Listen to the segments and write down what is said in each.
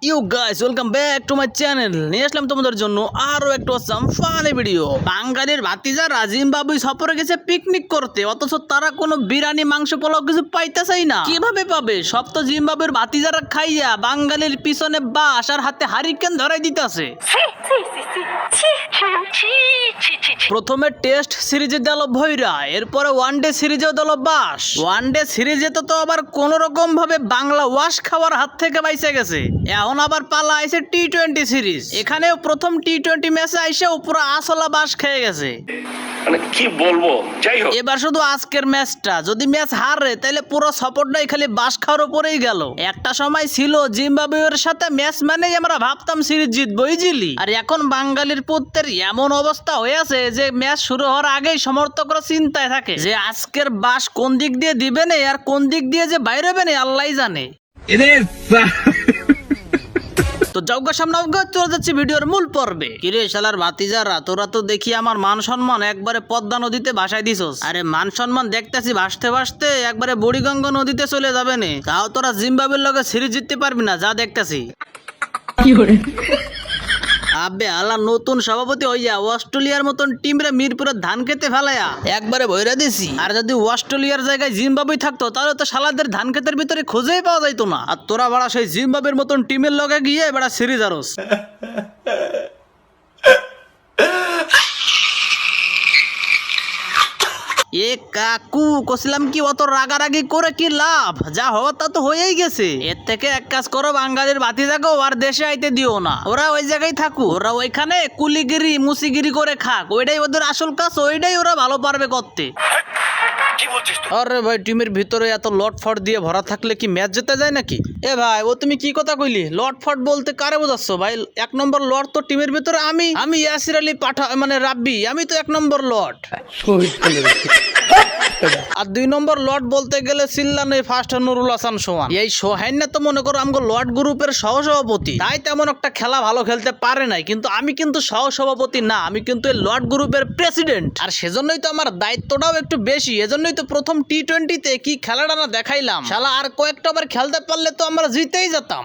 You guys welcome back to my channel. নিয়ে আসলাম তোমাদের জন্য আরো একটা অসাম ফানি ভিডিও। বাঙালির ভাতিজারা জিম্বাবুয়ে সফরে গেছে পিকনিক করতে, অথচ তারা কোনো বিরিয়ানি মাংস পোলাও কিছু পাইতেছেই না। কিভাবে পাবে? সব তো জিম্বাবুয়ের ভাতিজারা খাইয়া বাঙালির পিছনে বাঁশ আর হাতে হারিকেন ধরাই দিতেছে। প্রথমে টেস্ট সিরিজে দিল ভৈরা, এরপরে ওয়ানডে সিরিজেও দিল বাঁশ। ওয়ানডে সিরিজে তো আবার কোন রকম ভাবে বাংলা ওয়াশ খাওয়ার হাত থেকে বাইসে গেছে। এখন আবার পালা আইছে টি-20 সিরিজ। এখানেও প্রথম টি-20 ম্যাচে আইসে পুরো আসলা বাঁশ খেয়ে গেছে। মানে কি বলবো, যাই হোক এবার শুধু আজকের ম্যাচটা যদি ম্যাচ হারে তাহলে পুরো সাপোর্টটাই খালি বাঁশ খাওয়ার উপরেই গেল। একটা সময় ছিল জিম্বাবুয়ের সাথে ম্যাচ মানেই আমরা ভাবতাম সিরিজ জিতবো ইজিলি, আর এখন বাঙালির পুত্রের এমন অবস্থা হয়েছে যে ম্যাচ শুরু হওয়ার আগেই সমর্থকরা চিন্তায় থাকে যে আজকের বাঁশ কোন দিক দিয়ে দিবে না আর কোন দিক দিয়ে যে বাইরে হবে না আল্লাহই জানে। তো যাওগা সামনে চলে যাচ্ছে ভিডিওর মূল পর্বে। কিরে শালার ভাতিজারা, তোরা তো দেখি আমার মান সম্মান একবারে পদ্মা নদীতে ভাসাই দিছস। আরে মান সম্মান দেখতেছি ভাসতে ভাসতে একবারে বুড়িগঙ্গা নদীতে চলে যাবে না। তাও তোরা জিম্বাবুয়ের লগে সিরিজ জিততে পারবি না, যা দেখতেছি। আবে আল্লাহ, নতুন সভাপতি হইয়া অস্ট্রেলিয়ার মতন টিমরে মিরপুরের ধান খেতে ফেলায়া একবারে বইরা দিছি। আর যদি অস্ট্রেলিয়ার জায়গায় জিম্বাবুয়ে থাকতো তাহলে তো শালাদের ধান খেতের ভিতরে খুঁজেই পাওয়া যাইতো না। আর তোরা বাড়া সেই জিম্বাবুয়ের মতন টিমের লগে গিয়ে বেড়া সিরিজ আরস। এ কাকু কছিলাম কি অত রাগারাগি করে কি লাভ? যা হওয়ার তা তো হয়েই গেছে। এর থেকে এক কাজ করো, বাঙালির বাতি থাকো আর দেশে আইতে দিও না। ওরা ওই জায়গায় থাকুক, ওরা ওইখানে কুলিগিরি মুসিগিরি করে খাক। ওইটাই ওদের আসল কাজ, ওইটাই ওরা ভালো পারবে করতে। আরে ভাই, টিমের ভিতরে এত লটফট দিয়ে ভরা থাকলে কি ম্যাচ জেতা যায় নাকি? এ ভাই, ও তুমি কি কথা কইলি? লটফট বলতে কারে বোঝাচ্ছ ভাই? এক নম্বর লট তো টিমের ভিতরে আমি ইয়াসির আলী পাঠা মানে রাব্বি, আমি তো এক নম্বর লট। আর দুই নম্বর লট বলতে গেলে সিল্লান ফার্স্ট নুরুল হাসান সোহান। এই সোহান না তো মনে করো আমগো লট গ্রুপের সহসভাপতি, তাই তেমন একটা খেলা ভালো খেলতে পারে নাই। কিন্তু আমি কিন্তু সহসভাপতি না, আমি কিন্তু এই লট গ্রুপের প্রেসিডেন্ট। আর সেজন্যই তো আমার দায়িত্বটাও একটু বেশি। এজন্যই তো প্রথম টি-20-তে কি খেলাটা না দেখাইলাম। শালা আর কয়েকটা বার খেলতে পারলে তো আমরা জিতেই যেতাম।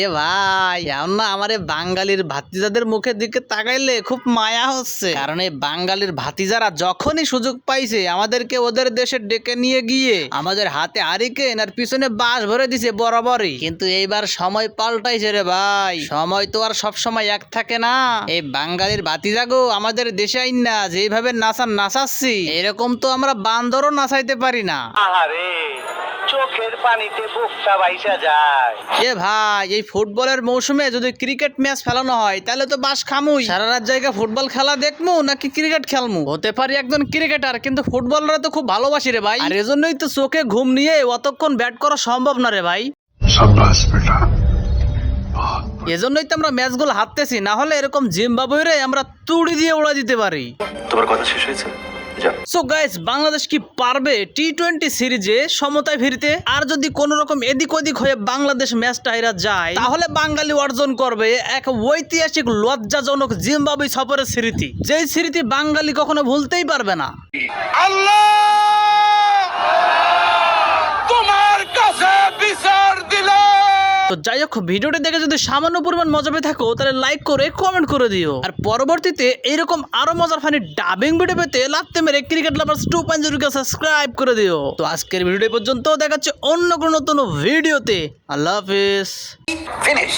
এ ভাই, না আমার বাঙালির ভাতিজাদের মুখের দিকে তাকাইলে খুব মায়া হচ্ছে। কারণ এই বাঙালির ভাতিজারা যখনই সুযোগ পাইছে আমাদেরকে ওদের দেশে ডেকে নিয়ে গিয়ে আমাদের হাতে হারিকেন আর পিছনে বাঁশ ভরে দিছে বরাবরই। কিন্তু এইবার সময় পাল্টাইছে রে ভাই। সময় তো আর সব সময় এক থাকে না। এই বাঙালির ভাতিজাগো আমাদের দেশে আইন না যেভাবে নাচাচ্ছি, এরকম তো আমরা বান্দরও নাচাইতে পারি না। আহারে, চোখের পানিতে বুকটা বাইসা যায়। এ ভাই, এই ফুটবলের মৌসুমে যদি ক্রিকেট ম্যাচ ফেলানো হয় তাহলে তো বাস খামুই। সারা রাত জায়গা ফুটবল খেলা দেখমু নাকি ক্রিকেট খেলমু? হতে পারি একজন ক্রিকেটার, কিন্তু ফুটবলরা তো খুব ভালোবাসি রে ভাই। আর এজন্যই তো চোখে ঘুম নিয়ে অতক্ষণ ব্যাট করা সম্ভব না রে ভাই। এজন্যই তো আমরা ম্যাচগুলো হারতেছি, না হলে এরকম জিম্বাবুয়ে আমরা তুড়ি দিয়ে উড়া দিতে পারি। তোমার কথা শেষ হয়েছে? সো গাইস, বাংলাদেশ কি পারবে টি-20 সিরিজে সমতায় ফিরতে? আর যদি কোন রকম এদিক ওদিক হয়ে বাংলাদেশ ম্যাচটা হেরা যায় তাহলে বাঙালি অর্জন করবে এক ঐতিহাসিক লজ্জাজনক জিম্বাবুয়ে সফরের স্মৃতি, যেই স্মৃতি বাঙালি কখনো ভুলতেই পারবে না। আল্লাহ তোমার কাছে বিচার দিলে। তো যাই হোক, ভিডিওটি দেখে যদি সামান্য পরিমাণ মজা পেয়ে থাকো তাহলে লাইক করে কমেন্ট করে দিও। আর পরবর্তীতে এইরকম আরো মজার ফানি ডাবিং ভিডিও পেতে লাত্তে মেরে ক্রিকেট লাভার্স 2.0 কে সাবস্ক্রাইব করে দিও। তো আজকের ভিডিওটি পর্যন্ত, দেখাচ্ছে অন্য কোনো নতুন ভিডিওতে। আল্লাহ হাফেজ। ফিনিশ।